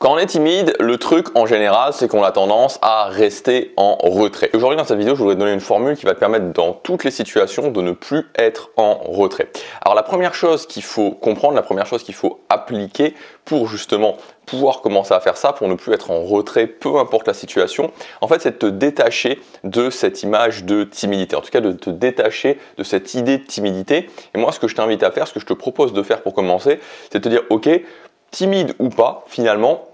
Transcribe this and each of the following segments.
Quand on est timide, le truc en général, c'est qu'on a tendance à rester en retrait. Aujourd'hui dans cette vidéo, je voudrais te donner une formule qui va te permettre dans toutes les situations de ne plus être en retrait. Alors la première chose qu'il faut comprendre, la première chose qu'il faut appliquer pour justement pouvoir commencer à faire ça, pour ne plus être en retrait, peu importe la situation, en fait c'est de te détacher de cette image de timidité, en tout cas de te détacher de cette idée de timidité. Et moi ce que je t'invite à faire, ce que je te propose de faire pour commencer, c'est de te dire ok, timide ou pas, finalement,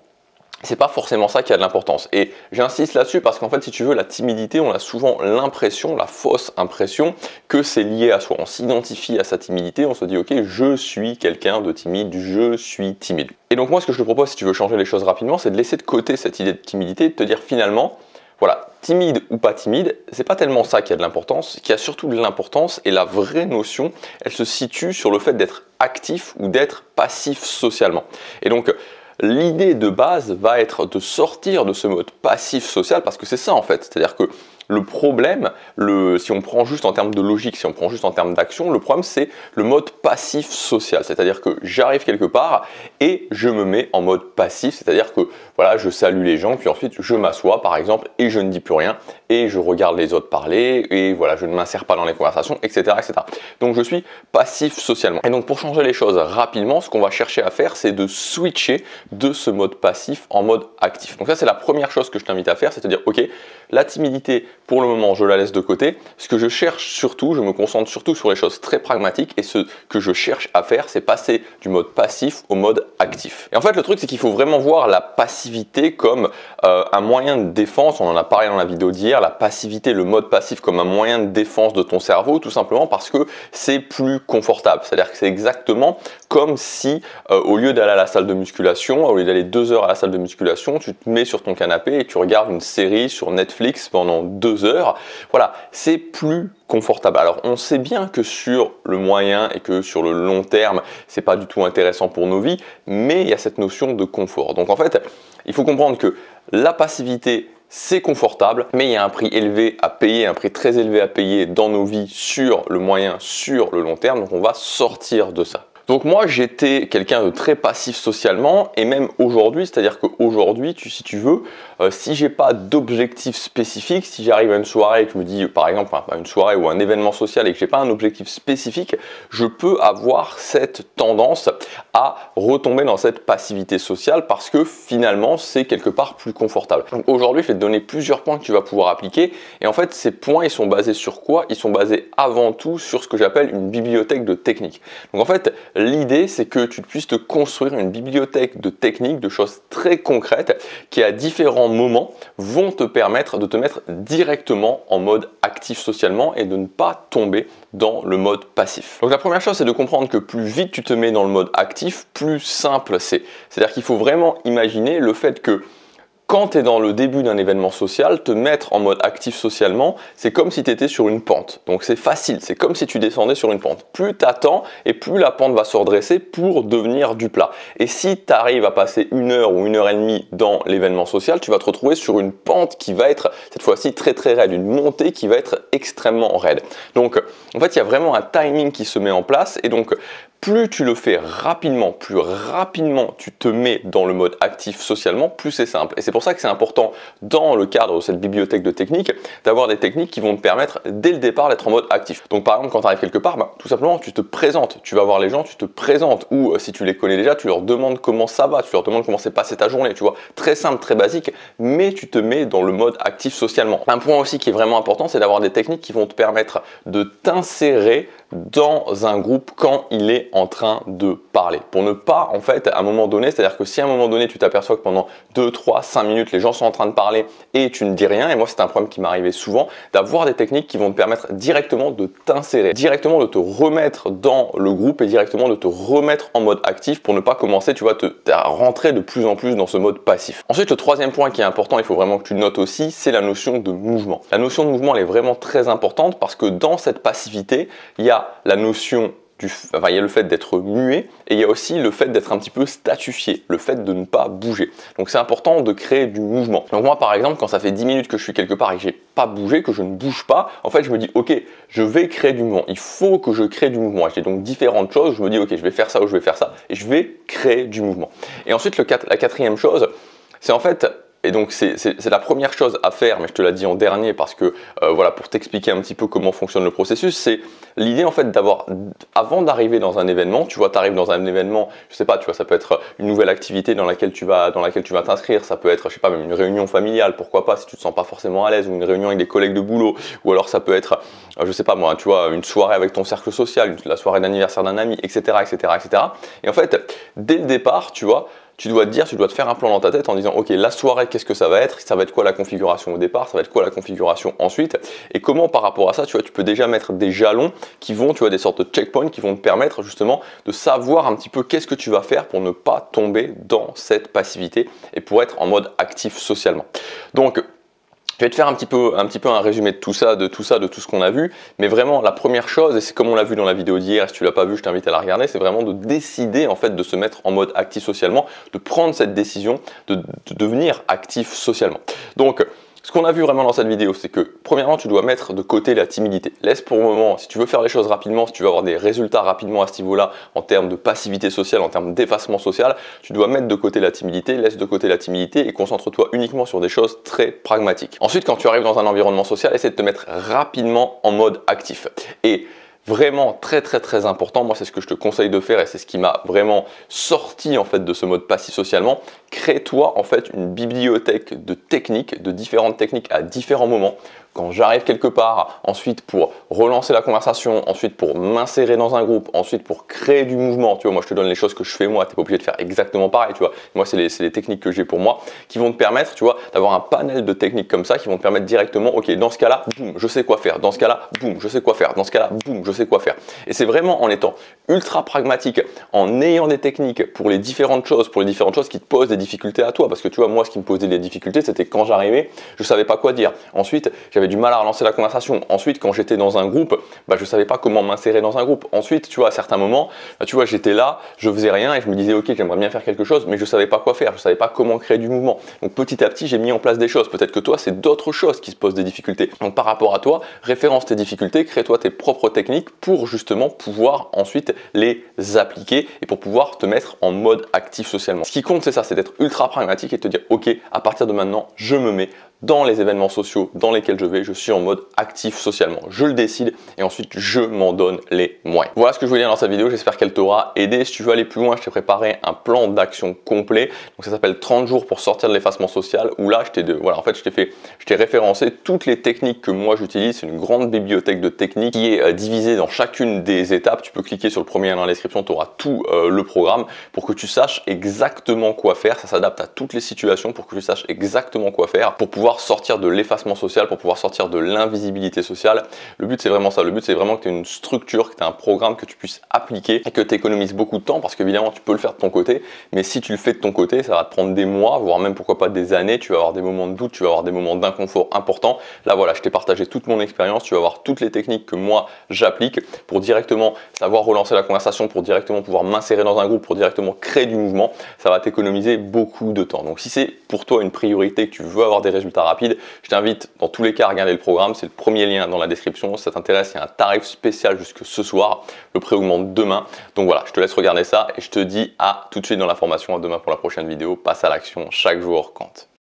c'est pas forcément ça qui a de l'importance. Et j'insiste là-dessus parce qu'en fait, si tu veux, la timidité, on a souvent l'impression, la fausse impression que c'est lié à soi. On s'identifie à sa timidité, on se dit ok, je suis quelqu'un de timide, je suis timide. Et donc moi, ce que je te propose, si tu veux changer les choses rapidement, c'est de laisser de côté cette idée de timidité et de te dire finalement, voilà, timide ou pas timide, c'est pas tellement ça qui a de l'importance. Ce qui a surtout de l'importance et la vraie notion, elle se situe sur le fait d'être actif ou d'être passif socialement. Et donc, l'idée de base va être de sortir de ce mode passif social parce que c'est ça en fait. C'est-à-dire que le problème, si on prend juste en termes de logique, si on prend juste en termes d'action, le problème c'est le mode passif social. C'est-à-dire que j'arrive quelque part et je me mets en mode passif. C'est-à-dire que voilà, je salue les gens, puis ensuite je m'assois par exemple et je ne dis plus rien et je regarde les autres parler et voilà, je ne m'insère pas dans les conversations, etc., etc. Donc je suis passif socialement. Et donc pour changer les choses rapidement, ce qu'on va chercher à faire, c'est de switcher de ce mode passif en mode actif. Donc ça c'est la première chose que je t'invite à faire, c'est de dire ok, la timidité pour le moment je la laisse de côté. Ce que je cherche surtout, je me concentre surtout sur les choses très pragmatiques et ce que je cherche à faire, c'est passer du mode passif au mode actif. Et en fait le truc c'est qu'il faut vraiment voir la passivité comme un moyen de défense. On en a parlé dans la vidéo d'hier, la passivité, le mode passif comme un moyen de défense de ton cerveau, tout simplement parce que c'est plus confortable. C'est-à-dire que c'est exactement comme si au lieu d'aller à la salle de musculation, au lieu d'aller 2 heures à la salle de musculation, tu te mets sur ton canapé et tu regardes une série sur Netflix pendant 2 heures. Voilà, c'est plus confortable. Alors on sait bien que sur le moyen et que sur le long terme, c'est pas du tout intéressant pour nos vies, mais il y a cette notion de confort. Donc en fait, il faut comprendre que la passivité, c'est confortable, mais il y a un prix élevé à payer, un prix très élevé à payer dans nos vies sur le moyen, sur le long terme. Donc on va sortir de ça. Donc moi j'étais quelqu'un de très passif socialement et même aujourd'hui, c'est-à-dire qu'aujourd'hui, si tu veux, si j'ai pas d'objectif spécifique, si j'arrive à une soirée et que je me dis par exemple, enfin, une soirée ou un événement social et que j'ai pas un objectif spécifique, je peux avoir cette tendance à retomber dans cette passivité sociale parce que finalement c'est quelque part plus confortable. Donc aujourd'hui je vais te donner plusieurs points que tu vas pouvoir appliquer et en fait ces points ils sont basés sur quoi? Ils sont basés avant tout sur ce que j'appelle une bibliothèque de techniques. Donc en fait l'idée, c'est que tu puisses te construire une bibliothèque de techniques, de choses très concrètes qui, à différents moments, vont te permettre de te mettre directement en mode actif socialement et de ne pas tomber dans le mode passif. Donc la première chose, c'est de comprendre que plus vite tu te mets dans le mode actif, plus simple c'est. C'est-à-dire qu'il faut vraiment imaginer le fait que quand tu es dans le début d'un événement social, te mettre en mode actif socialement, c'est comme si tu étais sur une pente. Donc c'est facile, c'est comme si tu descendais sur une pente. Plus tu attends et plus la pente va se redresser pour devenir du plat. Et si tu arrives à passer 1 heure ou 1 heure et demie dans l'événement social, tu vas te retrouver sur une pente qui va être cette fois-ci très très raide, une montée qui va être extrêmement raide. Donc en fait, il y a vraiment un timing qui se met en place et donc plus tu le fais rapidement, plus rapidement tu te mets dans le mode actif socialement, plus c'est simple. Et c'est pour ça que c'est important dans le cadre de cette bibliothèque de techniques d'avoir des techniques qui vont te permettre dès le départ d'être en mode actif. Donc par exemple quand tu arrives quelque part, tout simplement tu te présentes, tu vas voir les gens, tu te présentes ou si tu les connais déjà, tu leur demandes comment ça va, tu leur demandes comment s'est passée ta journée, tu vois, très simple, très basique, mais tu te mets dans le mode actif socialement. Un point aussi qui est vraiment important, c'est d'avoir des techniques qui vont te permettre de t'insérer dans un groupe quand il est en train de parler. Pour ne pas, en fait, à un moment donné, c'est-à-dire que si à un moment donné, tu t'aperçois que pendant 2, 3, 5 minutes, les gens sont en train de parler et tu ne dis rien, et moi, c'est un problème qui m'arrivait souvent, d'avoir des techniques qui vont te permettre directement de t'insérer, directement de te remettre dans le groupe et directement de te remettre en mode actif pour ne pas commencer, tu vois, à rentrer de plus en plus dans ce mode passif. Ensuite, le troisième point qui est important, il faut vraiment que tu le notes aussi, c'est la notion de mouvement. La notion de mouvement, elle est vraiment très importante parce que dans cette passivité, il y a la notion il y a le fait d'être muet et il y a aussi le fait d'être un petit peu statifié, le fait de ne pas bouger. Donc c'est important de créer du mouvement. Donc moi par exemple, quand ça fait 10 minutes que je suis quelque part et que j'ai pas bouger, que je ne bouge pas, en fait je me dis ok, je vais créer du mouvement, il faut que je crée du mouvement. J'ai donc différentes choses, je me dis ok, je vais faire ça ou je vais faire ça et je vais créer du mouvement. Et ensuite la quatrième chose, c'est en fait, et donc c'est la première chose à faire, mais je te l'ai dit en dernier parce que voilà, pour t'expliquer un petit peu comment fonctionne le processus, c'est l'idée en fait d'avoir, avant d'arriver dans un événement, tu vois, tu arrives dans un événement, je sais pas, tu vois, ça peut être une nouvelle activité dans laquelle tu vas t'inscrire, ça peut être, je sais pas, même une réunion familiale, pourquoi pas, si tu te sens pas forcément à l'aise, ou une réunion avec des collègues de boulot, ou alors ça peut être, je sais pas moi, tu vois, une soirée avec ton cercle social, la soirée d'anniversaire d'un ami, etc., etc., etc. Et en fait, dès le départ, tu vois, tu dois te faire un plan dans ta tête en disant ok, la soirée, qu'est-ce que ça va être quoi la configuration au départ, ça va être quoi la configuration ensuite, et comment par rapport à ça, tu vois, tu peux déjà mettre des jalons qui vont, tu vois, des sortes de checkpoints qui vont te permettre justement de savoir un petit peu qu'est-ce que tu vas faire pour ne pas tomber dans cette passivité et pour être en mode actif socialement. Donc je vais te faire un petit peu un résumé de tout ça, de tout ce qu'on a vu, mais vraiment la première chose, et c'est comme on l'a vu dans la vidéo d'hier, si tu l'as pas vu, je t'invite à la regarder, c'est vraiment de décider en fait de se mettre en mode actif socialement, de prendre cette décision de devenir actif socialement. Donc ce qu'on a vu vraiment dans cette vidéo, c'est que premièrement, tu dois mettre de côté la timidité. Laisse pour le moment, si tu veux faire les choses rapidement, si tu veux avoir des résultats rapidement à ce niveau-là, en termes de passivité sociale, en termes d'effacement social, tu dois mettre de côté la timidité, laisse de côté la timidité et concentre-toi uniquement sur des choses très pragmatiques. Ensuite, quand tu arrives dans un environnement social, essaie de te mettre rapidement en mode actif. Et vraiment très important, moi c'est ce que je te conseille de faire et c'est ce qui m'a vraiment sorti en fait de ce mode passif socialement. Crée-toi en fait une bibliothèque de techniques, de différentes techniques à différents moments. Quand j'arrive quelque part, ensuite pour relancer la conversation, ensuite pour m'insérer dans un groupe, ensuite pour créer du mouvement, tu vois, moi je te donne les choses que je fais moi, tu n'es pas obligé de faire exactement pareil, tu vois. Moi c'est les techniques que j'ai pour moi qui vont te permettre, tu vois, d'avoir un panel de techniques comme ça qui vont te permettre directement, ok, dans ce cas-là, boum, je sais quoi faire, dans ce cas-là, boum, je sais quoi faire, dans ce cas-là, boum, je sais quoi faire. Et c'est vraiment en étant ultra pragmatique, en ayant des techniques pour les différentes choses qui te posent des difficultés à toi, parce que tu vois, moi ce qui me posait des difficultés, c'était quand j'arrivais, je savais pas quoi dire. Ensuite, j'avais du mal à relancer la conversation. Ensuite, quand j'étais dans un groupe, je savais pas comment m'insérer dans un groupe. Ensuite, tu vois, à certains moments, tu vois, j'étais là, je faisais rien et je me disais, ok, j'aimerais bien faire quelque chose, mais je savais pas quoi faire, je savais pas comment créer du mouvement. Donc petit à petit, j'ai mis en place des choses. Peut-être que toi, c'est d'autres choses qui se posent des difficultés. Donc par rapport à toi, référence tes difficultés, crée-toi tes propres techniques pour justement pouvoir ensuite les appliquer et pour pouvoir te mettre en mode actif socialement. Ce qui compte, c'est ça, c'est d'être ultra pragmatique et te dire, ok, à partir de maintenant, je me mets dans les événements sociaux dans lesquels je suis en mode actif socialement. Je le décide et ensuite je m'en donne les moyens. Voilà ce que je voulais dire dans cette vidéo, j'espère qu'elle t'aura aidé. Si tu veux aller plus loin, je t'ai préparé un plan d'action complet. Donc ça s'appelle 30 jours pour sortir de l'effacement social, où là je t'ai référencé toutes les techniques que moi j'utilise. C'est une grande bibliothèque de techniques qui est divisée dans chacune des étapes. Tu peux cliquer sur le premier lien dans la description, tu auras tout le programme pour que tu saches exactement quoi faire. Ça s'adapte à toutes les situations pour que tu saches exactement quoi faire pour pouvoir sortir de l'effacement social, pour pouvoir sortir de l'invisibilité sociale. Le but c'est vraiment ça, le but c'est vraiment que tu aies une structure, que tu aies un programme que tu puisses appliquer et que tu économises beaucoup de temps, parce qu'évidemment tu peux le faire de ton côté, mais si tu le fais de ton côté, ça va te prendre des mois, voire même pourquoi pas des années. Tu vas avoir des moments de doute, tu vas avoir des moments d'inconfort importants. Là voilà, je t'ai partagé toute mon expérience, tu vas avoir toutes les techniques que moi j'applique pour directement savoir relancer la conversation, pour directement pouvoir m'insérer dans un groupe, pour directement créer du mouvement. Ça va t'économiser beaucoup de temps. Donc si c'est pour toi une priorité, que tu veux avoir des résultats rapides, je t'invite dans tous les cas à regarder le programme, c'est le premier lien dans la description. Si ça t'intéresse, il y a un tarif spécial jusque ce soir, le prix augmente demain. Donc voilà, je te laisse regarder ça et je te dis à tout de suite dans la formation, à demain pour la prochaine vidéo. Passe à l'action, chaque jour compte.